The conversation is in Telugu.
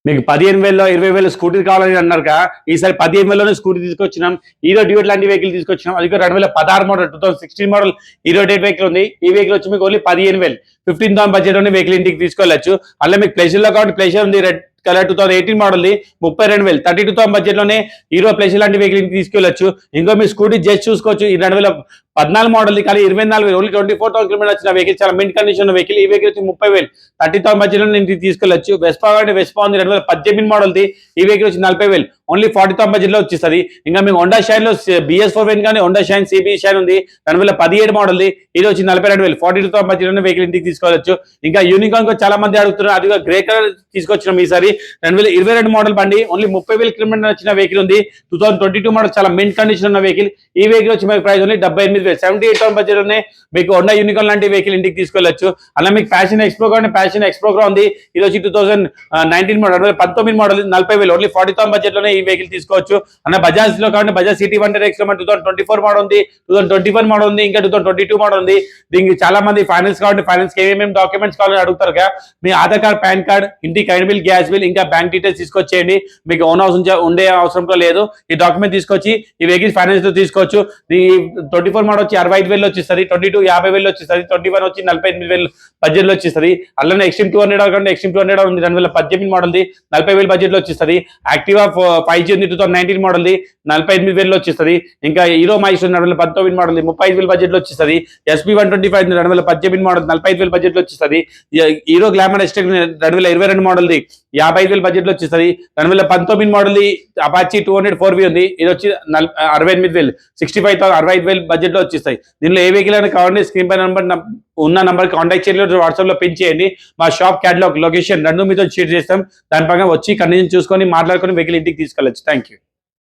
మీకు 15,000 20,000 స్కూటీ కావాలని అన్నారుగా, ఈసారి 15,000లోనే స్కూటీ తీసుకొచ్చినాం. హీరో డ్యూట్ లాంటి వెహికల్ తీసుకొచ్చినాం. అది 2016 model 2016 model hero date vehicle ఉంది. ఈ వెహికల్ వచ్చి మీకు ఓన్లీ 15,000 15,000 బడ్జెట్లోనే వెహికల్ ఇంటికి తీసుకెళ్ళచ్చు. అలా మీకు ప్లెజర్లో కాబట్టి ప్లెజర్ ఉంది, రెడ్ కలర్ 2018 మోడల్ 32,000 32,000 బడ్జెట్లోనే హీరో ప్లెజర్ లాంటి వెహికల్ తీసుకెళ్ళచ్చు. ఇంకో మీ స్కూటీ జస్ట్ చూసుకోవచ్చు. ఈ 2014 మోడల్ కానీ 24,000 ఓన్లీ 24,000 కిలోమీటర్ వచ్చిన వెహికల్, చాలా మింట్ కండిషన్ వెహికల్. ఈ వెహికల్ వచ్చి 30,000 30,000 బడ్జెట్లో ఇంటికి తీసుకెళ్ళచ్చు. వెస్పా అంటే వెస్పా ఉంది 2018 మోడల్ది. ఈ వెహికల్ వచ్చి 40,000 ఓన్లీ 40,000 బడ్జెట్లో వచ్చేస్తుంది. ఇంకా మీకు హోండా షైన్లో BS4 వెన్ కానీ హోండా షైన్ CB షైన్ ఉంది 2017 మోడల్ది. ఇది వచ్చి 42,000 42,000 బడ్జెట్లోనే వెహికల్ ఇంటికి తీసుకోవచ్చు. ఇంకా యూనికార్న్ చాలా మంది అడుగుతున్నారు, అది గ్రే కలర్ తీసుకొచ్చినాం ఈసారి. 2022 మోడల్ బండి ఓన్లీ 30,000 కిలోమీటర్ వచ్చిన వెహికల్ ఉంది. 2022 మోడల్ చాలా మింట్ కండిషన్ ఉన్న వెహికల్. ఈ వెహికల్ వచ్చి మీకు ప్రైస్ ఓన్లీ 78,000 78,000 బడ్జెట్లోనే మీకు హోండా యూనికార్న్ లాంటి వెహికల్ ఇంటికి తీసుకెళ్ళచ్చు. అలా మీకు ప్యాషన్ ఎక్స్ప్రో కానీ ప్యాషన్ ఎక్స్ప్రో ఉంది. ఇది వచ్చి 2019 మోడల్ 2019 మోడల్ 40,000 ఓన్లీ 40,000 బడ్జెట్లోనే ఈ వెహికల్ తీసుకోవచ్చు. అన్న బజాజ్ లో కాబట్టి బజాజ్ సిటీ 100X 2024 మోడల్ ఉంది, 2021 మోడల్ ఉంది, ఇంకా 2022 మోడల్ ఉంది. దీనికి చాలా మంది ఫైనాన్స్ కాబట్టి ఫైనాన్స్ ఏమేమి డాక్యుమెంట్స్ కావాలని అడుగుతారు కదా. మీ ఆధార్ కార్డ్, పాన్ కార్డ్, ఇంటి కరెంట్ బిల్, గ్యాస్ బిల్, ఇంకా బ్యాంక్ డీటెయిల్స్ తీసుకొచ్చేయండి. మీకు ఓన్ హౌస్ ఉండే అవసరం లేదు. ఈ డాక్యుమెంట్ తీసుకొచ్చి ఈ వెహికల్ ఫైనాన్స్ తో తీసుకోవచ్చు. ఈ 24 మోడల్ వచ్చి 65,000 వచ్చేస్తుంది, 22 50,000 వచ్చేస్తుంది, 21 వచ్చి 48,000 బడ్జెట్ లో వచ్చేస్తుంది. అలానే ఎక్స్ట్రీమ్ 200 కంటే ఎక్స్ట్రీమ్ 200 ఉంది 2018 మోడల్ 40,000 బడ్జెట్ లో వచ్చేస్తుంది. యాక్టివా 5G ఉంది 2019 మోడల్ 48,000 వచ్చేస్తుంది. ఇంకా హీరో మైస్టర్ 2019 మోడల్ 35,000 బడ్జెట్ లో వచ్చేస్తుంది. SP 125 2018 మోడల్ 45,000 బడ్జెట్ లో వచ్చేస్తుంది. Hero glamour estate 2022 model 55,000 budget లో వచ్చేస్తుంది. 2019 మోడల్ అపాచీ 200 4V ఉంది. ఇది వచ్చి 68,000 65,000 65,000 బడ్జెట్ లో వచ్చేస్తాయి. దీనిలో ఏ వెహికల్ అయినా కావాలంటే స్క్రీన్ పై ఉన్న నంబర్ కాంటాక్ట్ చేయండి, వాట్సాప్ లో పిన్ చేయండి. మా షాప్ క్యాటలాగ్ లొకేషన్ 2 మీతో షేర్ చేస్తాం. దాని పక్కన వచ్చి కండిషన్ చూసుకొని మాట్లాడుకొని వెహికల్ ఇంటికి తీసుకెళ్ళచ్చు. Thank you.